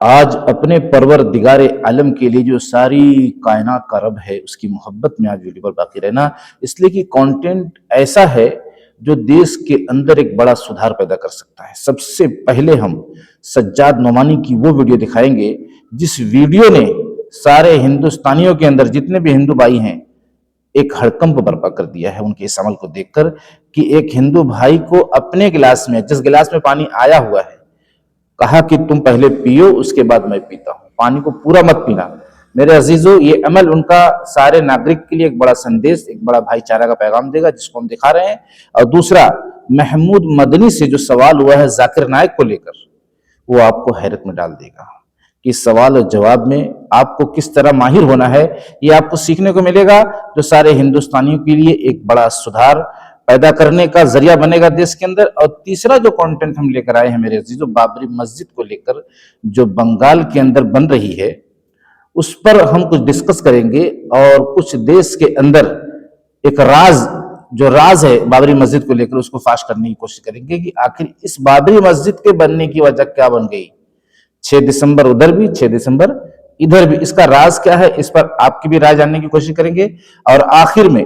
आज अपने परवरदिगार आलम के लिए जो सारी कायनात का रब है उसकी मोहब्बत में आज वीडियो पर बाकी रहना, इसलिए कि कंटेंट ऐसा है जो देश के अंदर एक बड़ा सुधार पैदा कर सकता है। सबसे पहले हम सज्जाद नोमानी की वो वीडियो दिखाएंगे जिस वीडियो ने सारे हिंदुस्तानियों के अंदर जितने भी हिंदू भाई हैं एक हड़कंप बर्पा कर दिया है उनके इस अमल को देखकर कि एक हिंदू भाई को अपने गिलास में, जिस गिलास में पानी आया हुआ है, कहा कि तुम पहले पियो उसके बाद मैं पीता हूं, पानी को पूरा मत पीना। मेरे अजीजों, ये अमल उनका सारे नागरिक के लिए एक बड़ा संदेश, एक बड़ा भाईचारा का पैगाम देगा जिसको हम दिखा रहे हैं। और दूसरा, महमूद मदनी से जो सवाल हुआ है जाकिर नाइक को लेकर, वो आपको हैरत में डाल देगा कि सवाल और जवाब में आपको किस तरह माहिर होना है, ये आपको सीखने को मिलेगा, जो सारे हिंदुस्तानियों के लिए एक बड़ा सुधार पैदा करने का जरिया बनेगा देश के अंदर। और तीसरा जो कंटेंट हम लेकर आए हैं मेरे अजीजों, बाबरी मस्जिद को लेकर जो बंगाल के अंदर बन रही है उस पर हम कुछ डिस्कस करेंगे और कुछ देश के अंदर एक राज है बाबरी मस्जिद को लेकर उसको फाश करने की कोशिश करेंगे कि आखिर इस बाबरी मस्जिद के बनने की वजह क्या बन गई। 6 दिसंबर उधर भी, 6 दिसंबर इधर भी, इसका राज क्या है, इस पर आपकी भी राय जानने की कोशिश करेंगे। और आखिर में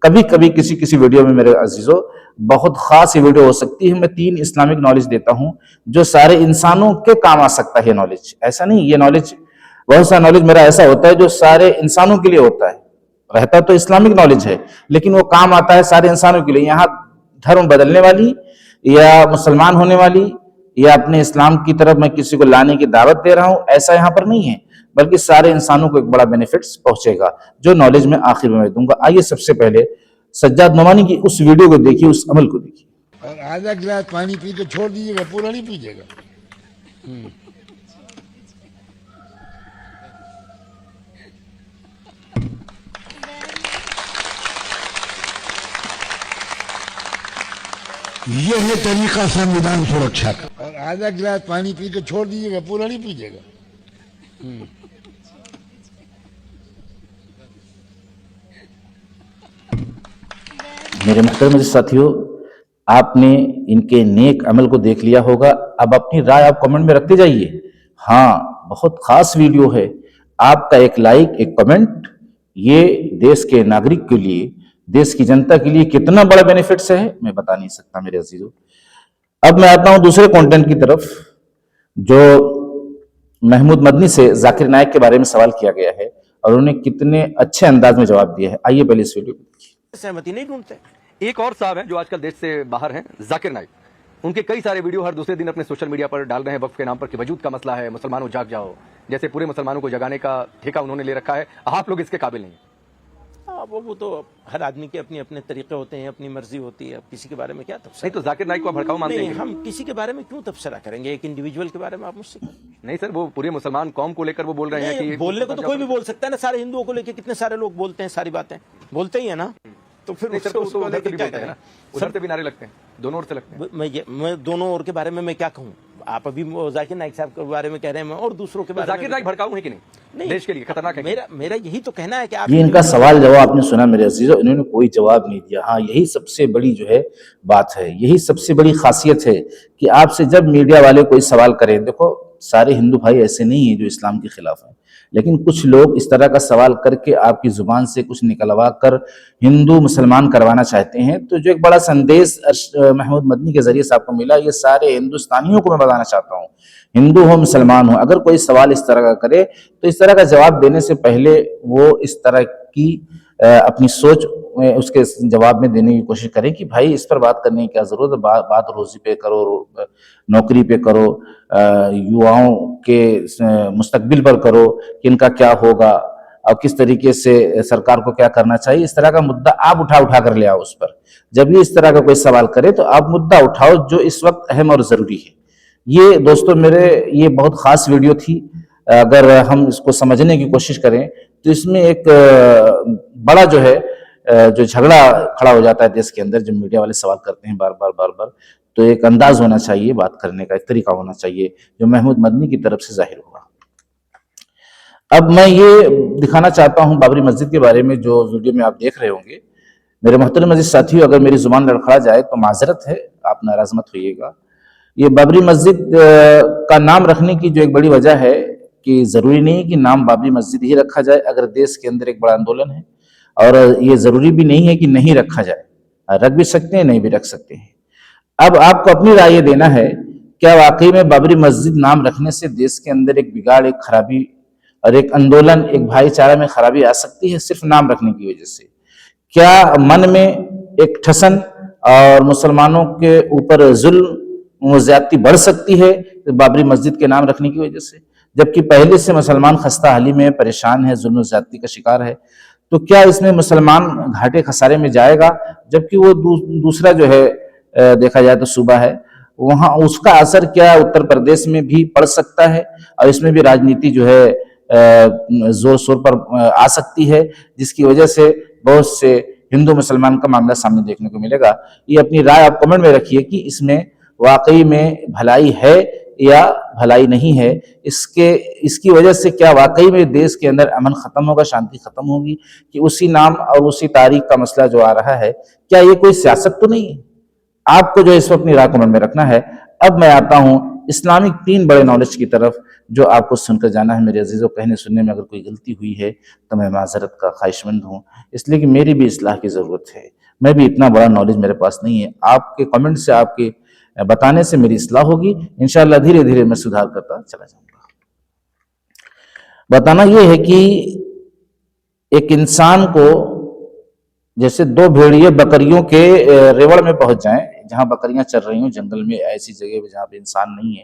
कभी कभी किसी वीडियो में मेरे अजीजों बहुत खास ये वीडियो हो सकती है, मैं 3 इस्लामिक नॉलेज देता हूं जो सारे इंसानों के काम आ सकता है। नॉलेज ऐसा नहीं, ये नॉलेज, बहुत सा नॉलेज मेरा ऐसा होता है जो सारे इंसानों के लिए होता है, रहता तो इस्लामिक नॉलेज है लेकिन वो काम आता है सारे इंसानों के लिए। यहाँ धर्म बदलने वाली या मुसलमान होने वाली या अपने इस्लाम की तरफ मैं किसी को लाने की दावत दे रहा हूं, ऐसा यहाँ पर नहीं है, बल्कि सारे इंसानों को एक बड़ा बेनिफिट्स पहुंचेगा जो नॉलेज में आखिर में मैं दूंगा। आइए सबसे पहले सज्जाद नोमानी की उस वीडियो को देखिए, उस अमल को देखिए। और आधा गिलास पानी पी के छोड़ दीजिएगा, पूरा नहीं पीजिएगा। यह है तरीका संविधान सुरक्षा का। और आधा गिलास पानी पी के छोड़ दीजिएगा, पूरा नहीं पीजिएगा। मेरे मोहतरम साथियों, आपने इनके नेक अमल को देख लिया होगा, अब अपनी राय आप कमेंट में रखते जाइए। हाँ, बहुत खास वीडियो है, आपका एक लाइक, एक कमेंट, ये देश के नागरिक के लिए, देश की जनता के लिए कितना बड़ा बेनिफिट्स है मैं बता नहीं सकता मेरे अजीजों। अब मैं आता हूं दूसरे कंटेंट की तरफ, जो महमूद मदनी से जाकिर नाइक के बारे में सवाल किया गया है और उन्होंने कितने अच्छे अंदाज में जवाब दिया है। आइए पहले इस वीडियो को देखिए। सहमति नहीं ढूंढते। एक और साहब हैं जो आजकल देश से बाहर हैं, जाकिर नाइक। उनके कई सारे वीडियो हर दूसरे दिन अपने सोशल मीडिया पर डाल रहे हैं वक्फ के नाम पर कि वजूद का मसला है, मुसलमानों जाग जाओ, जैसे पूरे मुसलमानों को जगाने का ठेका उन्होंने ले रखा है। आप लोग इसके काबिल नहीं हैं। वो तो हर आदमी के अपने अपने तरीके होते हैं, अपनी मर्जी होती है, अब किसी के बारे में क्या तबसरा। नहीं तो जाकिर नाइक को आप भड़काऊ मानते हैं? हम किसी के बारे में क्यों तबसरा करेंगे, एक इंडिविजुअल के बारे में आप मुझसे। नहीं सर, वो पूरे मुसलमान कौम को लेकर वो बोल रहे हैं कि बोलने को तो कोई भी बोल सकता है ना, सारे हिंदुओं को लेकर कितने सारे लोग बोलते हैं, सारी बातें बोलते ही है ना। तो फिर उधर से भी नारे लगते हैं, दोनों ओर से लगते हैं। मैं दोनों ओर के बारे में मैं क्या कहूँ, आप अभी जाकिर नाइक साहब के बारे में कह रहे हैं, मैं और दूसरों के बारे में। जाकिर नाइक भड़काऊ है कि नहीं? देश के लिए खतरनाक है। मेरा यही तो कहना है कि आप ये इनका सवाल जवाब आपने सुना मेरे अजीजों, इन्होंने कोई जवाब नहीं दिया। हाँ, यही सबसे बड़ी जो है बात है, यही सबसे बड़ी खासियत है कि आपसे जब मीडिया वाले कोई सवाल करें, देखो सारे हिंदू भाई ऐसे नहीं है जो इस्लाम के खिलाफ है, लेकिन कुछ लोग इस तरह का सवाल करके आपकी जुबान से कुछ निकलवा कर हिंदू मुसलमान करवाना चाहते हैं। तो जो एक बड़ा संदेश महमूद मदनी के जरिए से आपको मिला, ये सारे हिंदुस्तानियों को मैं बताना चाहता हूँ, हिंदू हो मुसलमान हो, अगर कोई सवाल इस तरह का करे तो इस तरह का जवाब देने से पहले वो इस तरह की अपनी सोच उसके जवाब में देने की कोशिश करें कि भाई इस पर बात करने की क्या जरूरत है, बात रोजी पे करो, नौकरी पे करो, युवाओं के मुस्तकबिल पर करो कि इनका क्या होगा और किस तरीके से सरकार को क्या करना चाहिए। इस तरह का मुद्दा आप उठा कर ले आओ उस पर। जब भी इस तरह का कोई सवाल करे तो आप मुद्दा उठाओ जो इस वक्त अहम और जरूरी है। ये दोस्तों मेरे, ये बहुत खास वीडियो थी। अगर हम इसको समझने की कोशिश करें तो इसमें एक बड़ा जो है जो झगड़ा खड़ा हो जाता है देश के अंदर, जो मीडिया वाले सवाल करते हैं बार बार, तो एक अंदाज होना चाहिए बात करने का, एक तरीका होना चाहिए जो महमूद मदनी की तरफ से जाहिर हुआ। अब मैं ये दिखाना चाहता हूं बाबरी मस्जिद के बारे में, जो वीडियो में आप देख रहे होंगे। मेरे मोहतरम अजीज साथियों, अगर मेरी जुबान लड़खड़ा जाए तो माजरत है, आप नाराज मत होइएगा। ये बाबरी मस्जिद का नाम रखने की जो एक बड़ी वजह है कि जरूरी नहीं कि नाम बाबरी मस्जिद ही रखा जाए। अगर देश के अंदर एक बड़ा आंदोलन है और ये जरूरी भी नहीं है कि नहीं रखा जाए, रख भी सकते हैं, नहीं भी रख सकते हैं। अब आपको अपनी राय देना है, क्या वाकई में बाबरी मस्जिद नाम रखने से देश के अंदर एक बिगाड़, एक खराबी और एक आंदोलन, एक भाईचारा में खराबी आ सकती है सिर्फ नाम रखने की वजह से? क्या मन में एक ठसन और मुसलमानों के ऊपर जुल्म ज्यादती बढ़ सकती है बाबरी मस्जिद के नाम रखने की वजह से, जबकि पहले से मुसलमान खस्ता हाली में परेशान है, जुल्म ज्यादती का शिकार है? तो क्या इसमें मुसलमान घाटे खसारे में जाएगा? जबकि वो दूसरा जो है देखा जाए तो सूबा है, वहां उसका असर क्या उत्तर प्रदेश में भी पड़ सकता है और इसमें भी राजनीति जो है जोर शोर पर आ सकती है, जिसकी वजह से बहुत से हिंदू मुसलमान का मामला सामने देखने को मिलेगा। ये अपनी राय आप कमेंट में रखिए कि इसमें वाकई में भलाई है या भलाई नहीं है। इसकी वजह से क्या वाकई में देश के अंदर अमन खत्म होगा, शांति खत्म होगी, कि उसी नाम और उसी तारीख का मसला जो आ रहा है, क्या ये कोई सियासत तो नहीं है? आपको जो इस वक्त अपनी राय कमेंट में रखना है। अब मैं आता हूं इस्लामिक 3 बड़े नॉलेज की तरफ, जो आपको सुनकर जाना है। मेरे अजीजों, कहने सुनने में अगर कोई गलती हुई है तो मैं माजरत का ख्वाहिशमंद हूं, इसलिए कि मेरी भी इस्लाह की जरूरत है। मैं भी इतना बड़ा नॉलेज मेरे पास नहीं है। आपके कमेंट से, आपके बताने से मेरी इस्लाह होगी। इंशाअल्लाह धीरे धीरे मैं सुधार करता चला जाऊंगा। बताना यह है कि एक इंसान को, जैसे 2 भेड़िए बकरियों के रेवड़ में पहुंच जाएं, जहां बकरियां चर रही हो जंगल में, ऐसी जगह पे जहां पे इंसान नहीं है,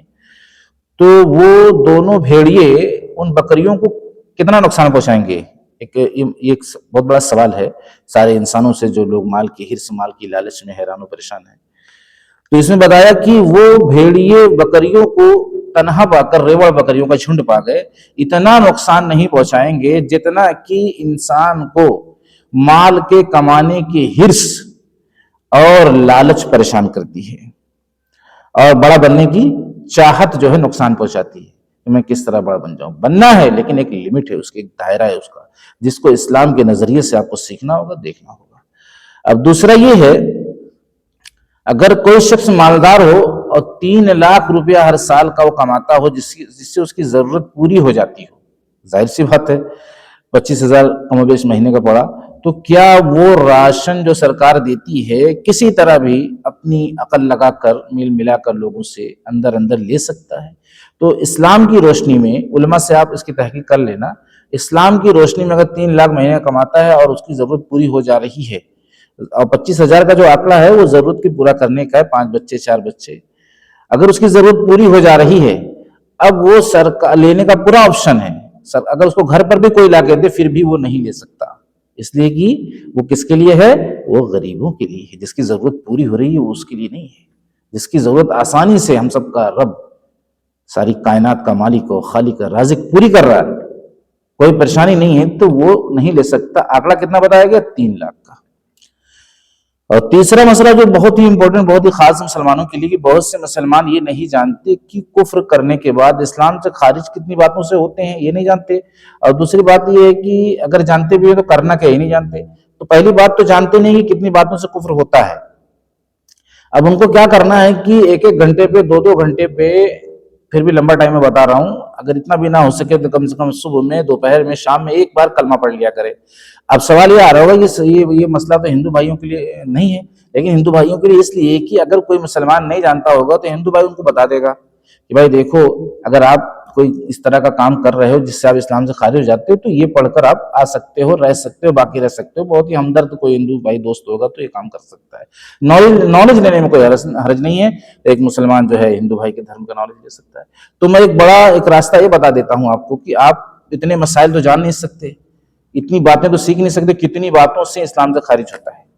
तो वो दोनों भेड़िए उन बकरियों को कितना नुकसान पहुंचाएंगे? एक बहुत बड़ा सवाल है सारे इंसानों से, जो लोग माल की हिर्स, माल की लालच में हैरान और परेशान है। तो इसमें बताया कि वो भेड़िए बकरियों को तनहा पाकर, रेवड़ बकरियों का झुंड पा गए, इतना नुकसान नहीं पहुंचाएंगे जितना कि इंसान को माल के कमाने की हिर्स और लालच परेशान करती है, और बड़ा बनने की चाहत जो है नुकसान पहुंचाती है कि मैं किस तरह बड़ा बन जाऊं। बनना है, लेकिन एक लिमिट है उसकी, एक दायरा है उसका, जिसको इस्लाम के नजरिए से आपको सीखना होगा, देखना होगा। अब दूसरा ये है, अगर कोई शख्स मालदार हो और 3 लाख रुपया हर साल का वो कमाता हो, जिससे उसकी जरूरत पूरी हो जाती हो, जाहिर सी बात है 25,000 कमोबेश महीने का पड़ा, तो क्या वो राशन जो सरकार देती है किसी तरह भी अपनी अकल लगाकर, मिल मिलाकर लोगों से अंदर अंदर ले सकता है? तो इस्लाम की रोशनी में, उलमा से आप इसकी तहकीक कर लेना, इस्लाम की रोशनी में अगर 3 लाख महीने कमाता है और उसकी जरूरत पूरी हो जा रही है, और 25,000 का जो आंकड़ा है वो जरूरत की पूरा करने का है, 5 बच्चे 4 बच्चे, अगर उसकी जरूरत पूरी हो जा रही है, अब वो सरकार लेने का पूरा ऑप्शन है। अगर उसको घर पर भी कोई ला के दे फिर भी वो नहीं ले सकता, इसलिए कि वो किसके लिए है? वो गरीबों के लिए है। जिसकी जरूरत पूरी हो रही है वो उसके लिए नहीं है। जिसकी जरूरत आसानी से हम सबका रब, सारी कायनात का मालिक और खालिक, राज़िक पूरी कर रहा है, कोई परेशानी नहीं है, तो वो नहीं ले सकता। आंकड़ा कितना बताया गया? 3 लाख का। और तीसरा मसला जो बहुत ही इंपॉर्टेंट, बहुत ही खास मुसलमानों के लिए, कि बहुत से मुसलमान ये नहीं जानते कि कुफ्र करने के बाद इस्लाम से खारिज कितनी बातों से होते हैं, ये नहीं जानते। और दूसरी बात ये है कि अगर जानते भी हैं तो करना क्या, ये नहीं जानते। तो पहली बात तो जानते नहीं कि कितनी बातों से कुफ्र होता है। अब उनको क्या करना है कि 1-1 घंटे पे, 2-2 घंटे पे, फिर भी लंबा टाइम में बता रहा हूं, अगर इतना भी ना हो सके तो कम से कम सुबह में, दोपहर में, शाम में एक बार कलमा पढ़ लिया करे। अब सवाल ये आ रहा होगा कि ये मसला तो हिंदू भाइयों के लिए नहीं है, लेकिन हिंदू भाइयों के लिए इसलिए कि अगर कोई मुसलमान नहीं जानता होगा तो हिंदू भाई उनको बता देगा कि भाई देखो, अगर आप कोई इस तरह का काम कर रहे हो जिससे आप इस्लाम से खारिज हो जाते हो, तो ये पढ़कर आप आ सकते हो, रह सकते हो, बाकी रह सकते हो। बहुत ही हमदर्द कोई हिंदू भाई दोस्त होगा तो ये काम कर सकता है। नॉलेज लेने में कोई हर्ज नहीं है। एक मुसलमान जो है हिंदू भाई के धर्म का नॉलेज ले सकता है। तो मैं एक रास्ता ये बता देता हूं आपको कि आप इतने मसाइल तो जान नहीं सकते, इतनी बातें तो सीख नहीं सकते, कितनी बातों से इस्लाम से खारिज होता है।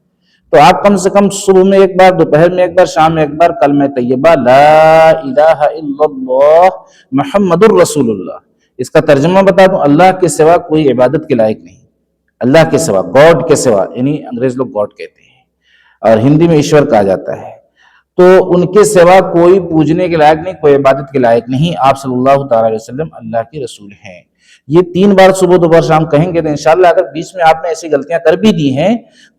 तो आप कम से कम सुबह में एक बार, दोपहर में एक बार, शाम में एक बार कलमा तैयबा ला इलाहा इल्लल्लाह मुहम्मदुर रसूलुल्लाह, इसका तर्जुमा बता दूं, अल्लाह के सिवा कोई इबादत के लायक नहीं। अल्लाह के सिवा, गॉड के सिवा, यानी अंग्रेज लोग गॉड कहते हैं और हिंदी में ईश्वर कहा जाता है। तो उनके सिवा कोई पूजने के लायक नहीं, कोई इबादत के लायक नहीं। आप सल्लल्लाहु ताला अलैहि वसल्लम अल्लाह के रसूल हैं। ये 3 बार सुबह दोपहर शाम कहेंगे तो इंशाल्लाह अगर बीच में आपने ऐसी गलतियां कर भी दी हैं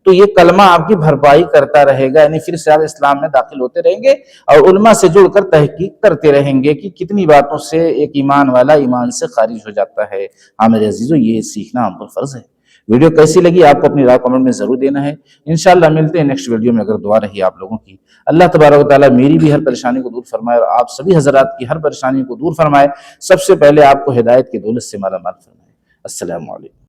तो ये कलमा आपकी भरपाई करता रहेगा, यानी फिर से आप इस्लाम में दाखिल होते रहेंगे और उलमा से जुड़कर तहकीक करते रहेंगे कि कितनी बातों से एक ईमान वाला ईमान से खारिज हो जाता है। हाँ मेरे अजीजों, ये सीखना हम पर फर्ज है। वीडियो कैसी लगी आपको अपनी राय कमेंट में जरूर देना है। इंशाल्लाह मिलते हैं नेक्स्ट वीडियो में, अगर दुआ रही आप लोगों की। अल्लाह तबारक व तआला मेरी भी हर परेशानी को दूर फरमाए और आप सभी हजरात की हर परेशानी को दूर फरमाए। सबसे पहले आपको हिदायत की दौलत से माला माल फरमाए। अस्सलामु अलैकुम।